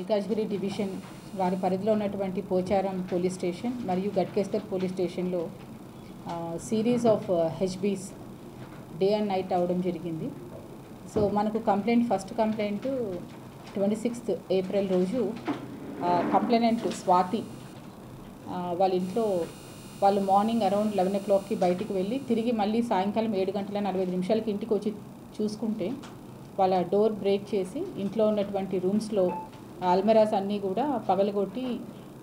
Malkajgiri division వారి పరిధిలో ఉన్నటువంటి పోచారం పోలీస్ స్టేషన్ మరియు గట్కేసర్ పోలీస్ స్టేషన్లో series of హెచ్బీస్ day and night అవడం జరిగింది. సో మనకు ఫస్ట్ కంప్లైంట్ 26th ఏప్రిల్ రోజు కంప్లైనెంట్ స్వాతి వాళ్ళ ఇంట్లో వాళ్ళు మార్నింగ్ అరౌండ్ 11 o'clockకి బయటికి వెళ్ళి తిరిగి మళ్ళీ సాయంకాలం 7:45 ఇంటికి వచ్చి చూసుకుంటే వాళ్ళ డోర్ బ్రేక్ చేసి ఇంట్లో ఉన్నటువంటి రూమ్స్లో అల్మెరాస్ అన్నీ కూడా పగలగొట్టి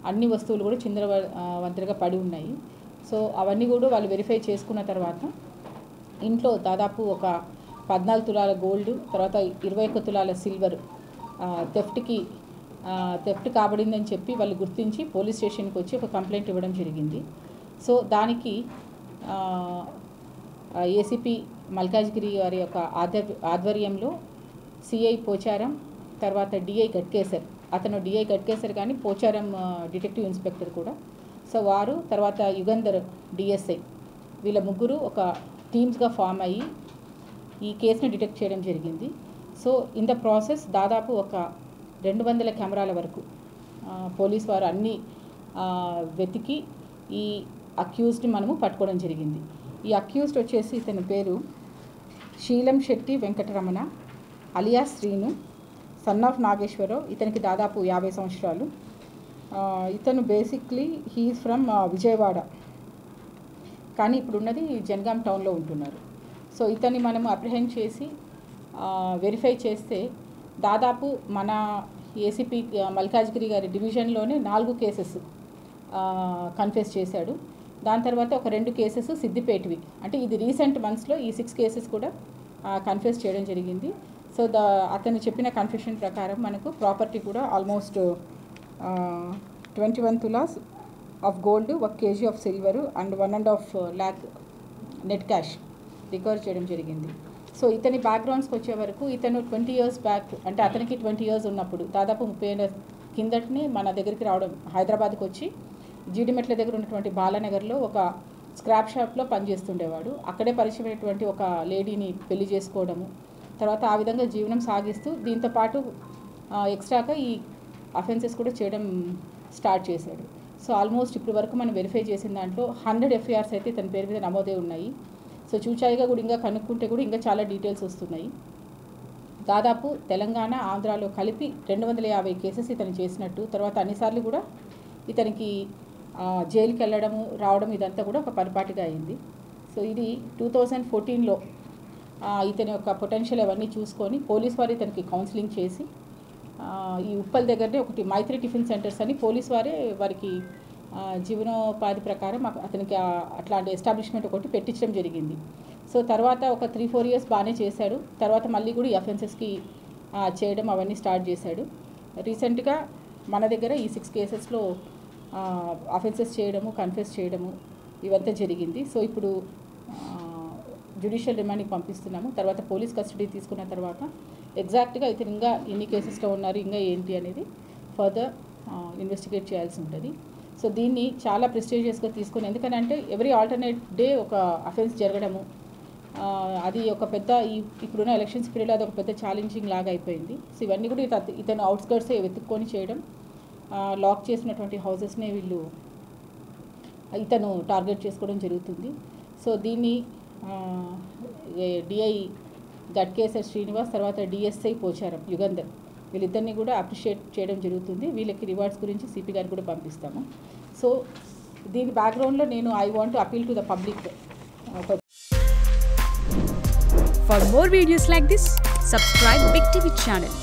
అన్ని వస్తువులు కూడా చిందరవందరగా పడి ఉన్నాయి. సో అవన్నీ కూడా వాళ్ళు వెరిఫై చేసుకున్న తర్వాత ఇంట్లో దాదాపు ఒక 14 తులాల గోల్డ్, తర్వాత 21 తులాల సిల్వర్ థెఫ్ట్ కాబడిందని చెప్పి వాళ్ళు గుర్తించి పోలీస్ స్టేషన్కి వచ్చి ఒక కంప్లైంట్ ఇవ్వడం జరిగింది. సో దానికి ఏసీపీ మల్కాజ్గిరి వారి యొక్క ఆధ్వర్యంలో సిఐ పోచారం, తర్వాత డిఐ గట్కేసర్, అతను డిఐ గట్కేసర్ కానీ పోచారం డిటెక్టివ్ ఇన్స్పెక్టర్ కూడా, సో వారు, తర్వాత యుగంధర్ డిఎస్ఐ, వీళ్ళ ముగ్గురు ఒక టీమ్స్గా ఫామ్ అయ్యి ఈ కేసును డిటెక్ట్ చేయడం జరిగింది. సో ఇన్ ద ప్రాసెస్ దాదాపు ఒక 200 కెమెరాల వరకు పోలీస్ వారు అన్నీ వెతికి ఈ అక్యూజ్డ్ని మనము పట్టుకోవడం జరిగింది. ఈ అక్యూజ్డ్ వచ్చేసి ఇతని పేరు Seelam Shetty Venkataramana alias Srinu, son of Nageswara Rao. ఇతనికి దాదాపు 50 సంవత్సరాలు. ఇతను బేసిక్లీ హీఈస్ ఫ్రమ్ విజయవాడ, కానీ ఇప్పుడున్నది జనగాం టౌన్లో ఉంటున్నారు. సో ఇతన్ని మనము అప్రిహెండ్ చేసి వెరిఫై చేస్తే దాదాపు మన ఏసీపీ మల్కాజ్గిరి గారి డివిజన్లోనే 4 కేసెస్ కన్ఫెస్ చేశాడు. దాని తర్వాత ఒక 2 కేసెస్ సిద్దిపేటవి, అంటే ఇది రీసెంట్ మంత్స్లో ఈ 6 కేసెస్ కూడా కన్ఫెస్ చేయడం జరిగింది. సో అతను చెప్పిన కన్ఫెషన్ ప్రకారం మనకు ప్రాపర్టీ కూడా almost 21 tolas of gold, 1 kg of silver and 1.5 lakh net cash recover చేయడం జరిగింది. సో ఇతని బ్యాక్గ్రౌండ్స్కి వచ్చే వరకు ఇతను 20 years బ్యాక్, అంటే అతనికి 20 years ఉన్నప్పుడు దాదాపు 30 ఏళ్ళ కిందటిని మన దగ్గరికి రావడం, హైదరాబాద్కి వచ్చి జీడిమెట్ల దగ్గర ఉన్నటువంటి బాలానగర్లో ఒక స్క్రాప్ షాప్లో పనిచేస్తుండేవాడు. అక్కడే పరిచయమైనటువంటి ఒక లేడీని పెళ్లి చేసుకోవడము, తర్వాత ఆ విధంగా జీవనం సాగిస్తూ దీంతోపాటు ఎక్స్ట్రాగా ఈ అఫెన్సెస్ కూడా చేయడం స్టార్ట్ చేశాడు. సో ఆల్మోస్ట్ ఇప్పటి వరకు మనం వెరిఫై చేసిన దాంట్లో 100 FIRs అయితే ఇతని పేరు మీద నమోదే ఉన్నాయి. సో చూచాయిగా కూడా ఇంకా కనుక్కుంటే కూడా ఇంకా చాలా డీటెయిల్స్ వస్తున్నాయి. దాదాపు తెలంగాణ, ఆంధ్రాలో కలిపి 250 కేసెస్ ఇతను చేసినట్టు, తర్వాత అన్నిసార్లు కూడా ఇతనికి జైలుకి వెళ్ళడము రావడం ఇదంతా కూడా ఒక పరిపాటిగా అయింది. సో ఇది 2014లో ఇతని యొక్క పొటెన్షియల్ అవన్నీ చూసుకొని పోలీస్ వారు ఇతనికి కౌన్సిలింగ్ చేసి ఈ ఉప్పల్ దగ్గరనే ఒకటి మైత్రి టిఫిన్ సెంటర్స్ అని పోలీస్ వారే వారికి జీవనోపాధి ప్రకారం అతనికి అట్లాంటి ఎస్టాబ్లిష్మెంట్ ఒకటి పెట్టించడం జరిగింది. సో తర్వాత ఒక 3-4 years బాగానే చేశాడు. తర్వాత మళ్ళీ కూడా ఈ అఫెన్సెస్కి చేయడం అవన్నీ స్టార్ట్ చేశాడు. రీసెంట్గా మన దగ్గర ఈ 6 కేసెస్లో అఫెన్సెస్ చేయడము, కన్ఫెస్ చేయడము ఇవంతా జరిగింది. సో ఇప్పుడు జ్యుడిషియల్ రిమాండ్కి పంపిస్తున్నాము. తర్వాత పోలీస్ కస్టడీ తీసుకున్న తర్వాత ఎగ్జాక్ట్గా ఇతను ఇంకా ఎన్ని కేసెస్లో ఉన్నారు, ఇంకా ఏంటి అనేది ఫర్దర్ ఇన్వెస్టిగేట్ చేయాల్సి ఉంటుంది. సో దీన్ని చాలా ప్రెస్టీజియస్గా తీసుకుని, ఎందుకంటే ఎవ్రీ ఆల్టర్నేట్ డే ఒక అఫెన్స్ జరగడము, అది ఒక పెద్ద ఇప్పుడున్న ఎలక్షన్స్ పీరియడ్లో అది ఒక పెద్ద ఛాలెంజింగ్ లాగా అయిపోయింది. సో ఇవన్నీ కూడా ఇతను అవుట్స్కర్ట్సే వెతుక్కొని చేయడం, లాక్ చేసినటువంటి హౌసెస్నే ఇతను టార్గెట్ చేసుకోవడం జరుగుతుంది. సో దీన్ని డిఐ గట్కేసర్ శ్రీనివాస్, తర్వాత డిఎస్ఐ పోచారం యుగంధర్, వీళ్ళిద్దరిని కూడా అప్రిషియేట్ చేయడం జరుగుతుంది. వీళ్ళకి రివార్డ్స్ గురించి సిపి గారు కూడా పంపిస్తాము. సో దీని బ్యాక్గ్రౌండ్లో I want to appeal to the public. For more videos like this, subscribe Big TV channel.